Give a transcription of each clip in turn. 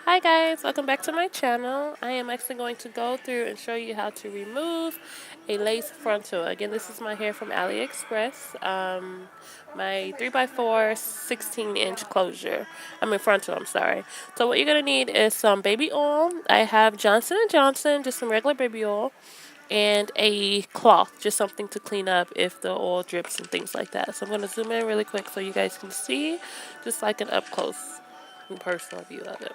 Hi guys, welcome back to my channel. I am actually going to go through and show you how to remove a lace frontal. Again, this is my hair from AliExpress. My 3x4 16-inch closure. Frontal, I'm sorry. So what you're going to need is some baby oil. I have Johnson& Johnson, just some regular baby oil, and a cloth, just something to clean up if the oil drips and things like that. So I'm going to zoom in really quick so you guys can see, just like an up close and personal view of it.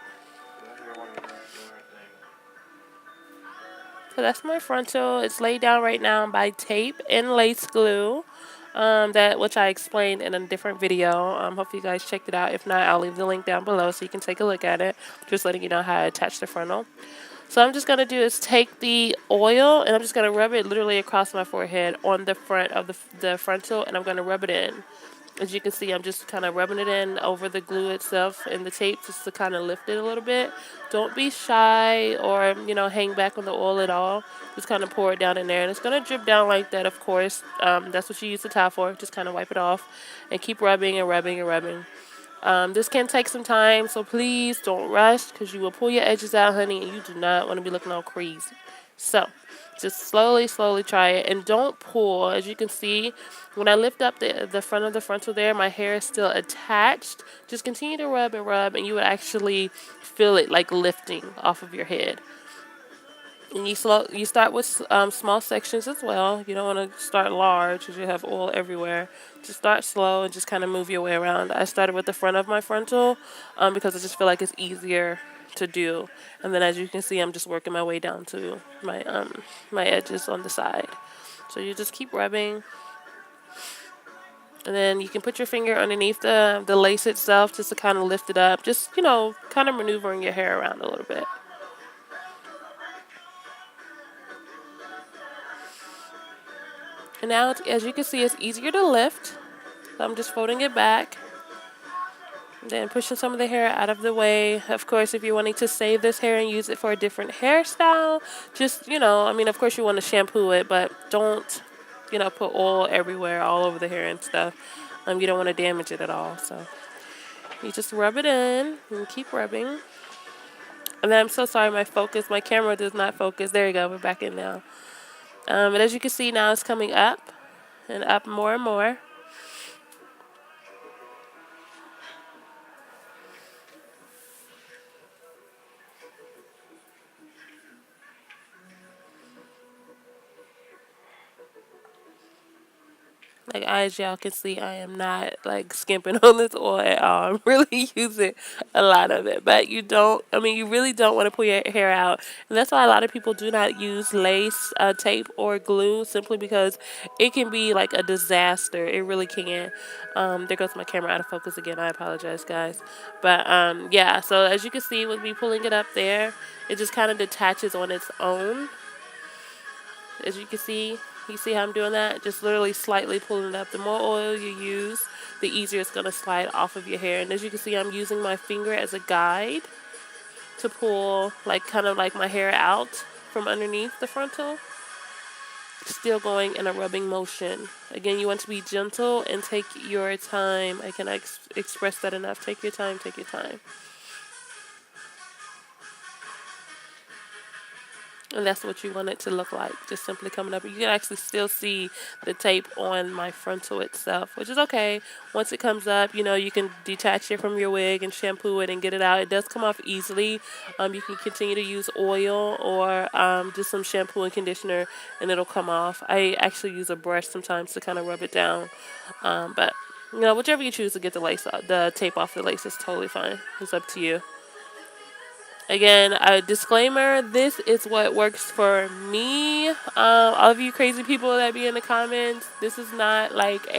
So that's my frontal. It's laid down right now by tape and lace glue, that which I explained in a different video. Hopefully you guys checked it out. If not, I'll leave the link down below so you can take a look at it. Just letting you know how I attach the frontal. So I'm just going to do is take the oil and I'm just going to rub it literally across my forehead on the front of the frontal, and I'm going to rub it in. As you can see, I'm just kind of rubbing it in over the glue itself and the tape just to kind of lift it a little bit. Don't be shy or, hang back on the oil at all. Just kind of pour it down in there. And it's going to drip down like that, of course. That's what you use the towel for. Just kind of wipe it off and keep rubbing and rubbing and rubbing. This can take some time, so please don't rush because you will pull your edges out, honey, and you do not want to be looking all crazy. So just slowly, slowly try it, and don't pull. As you can see, when I lift up the front of the frontal there, my hair is still attached. Just continue to rub, and you would actually feel it like lifting off of your head. And you start with small sections as well. You don't want to start large because you have oil everywhere. Just start slow and just kind of move your way around. I started with the front of my frontal because I just feel like it's easier to do. And then as you can see, I'm just working my way down to my edges on the side. So you just keep rubbing. And then you can put your finger underneath the lace itself just to kind of lift it up. Just, kind of maneuvering your hair around a little bit. And now, as you can see, it's easier to lift. So I'm just folding it back. Then pushing some of the hair out of the way. Of course, if you're wanting to save this hair and use it for a different hairstyle, just, of course you want to shampoo it, but don't, put oil everywhere, all over the hair and stuff. You don't want to damage it at all. So you just rub it in and keep rubbing. And then I'm so sorry, my camera does not focus. There you go, we're back in now. And as you can see now, it's coming up and up more and more. Like, as y'all can see, I am not like skimping on this oil at all. I'm really using a lot of it. But you really don't want to pull your hair out. And that's why a lot of people do not use lace, tape, or glue, simply because it can be like a disaster. It really can. There goes my camera out of focus again. I apologize, guys. But yeah, so as you can see with me pulling it up there, it just kind of detaches on its own. As you can see, you see how I'm doing that? Just literally slightly pulling it up. The more oil you use, the easier it's going to slide off of your hair. And as you can see, I'm using my finger as a guide to pull, kind of like my hair out from underneath the frontal. Still going in a rubbing motion. Again, you want to be gentle and take your time. I cannot express that enough. Take your time, take your time. And that's what you want it to look like, just simply coming up. You can actually still see the tape on my frontal itself, which is okay. Once it comes up, you can detach it from your wig and shampoo it and get it out. It does come off easily. You can continue to use oil or just some shampoo and conditioner, and it'll come off. I actually use a brush sometimes to kind of rub it down. But, whichever you choose to get the tape off the lace is totally fine. It's up to you. Again, a disclaimer, this is what works for me. All of you crazy people that be in the comments, this is not like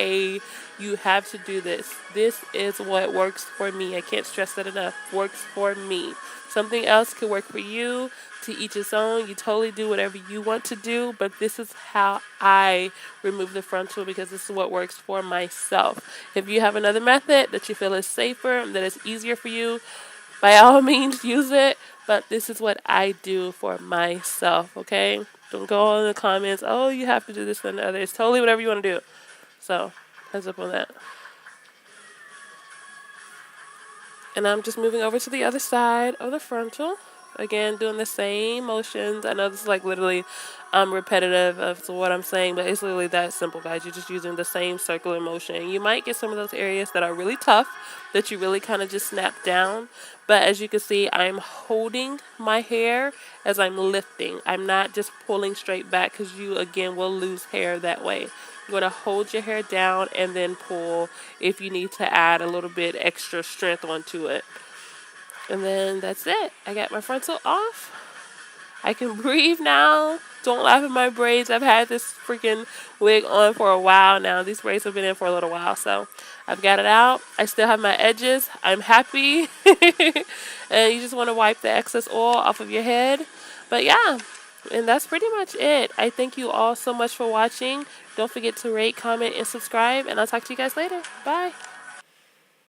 you have to do this. This is what works for me. I can't stress that enough. Works for me. Something else could work for you. To each his own. You totally do whatever you want to do, but this is how I remove the frontal because this is what works for myself. If you have another method that you feel is safer, that is easier for you, by all means, use it, but this is what I do for myself, okay? Don't go in the comments, oh, you have to do this and the other. It's totally whatever you want to do. So, heads up on that. And I'm just moving over to the other side of the frontal. Again, doing the same motions. I know this is like literally repetitive of what I'm saying, but it's literally that simple, guys. You're just using the same circular motion. You might get some of those areas that are really tough that you really kind of just snap down. But as you can see, I'm holding my hair as I'm lifting. I'm not just pulling straight back because you, again, will lose hair that way. You want to hold your hair down and then pull if you need to add a little bit extra strength onto it. And then that's it. I got my frontal off. I can breathe now. Don't laugh at my braids. I've had this freaking wig on for a while now. These braids have been in for a little while. So I've got it out. I still have my edges. I'm happy. And you just want to wipe the excess oil off of your head. But yeah, and that's pretty much it. I thank you all so much for watching. Don't forget to rate, comment, and subscribe. And I'll talk to you guys later. Bye.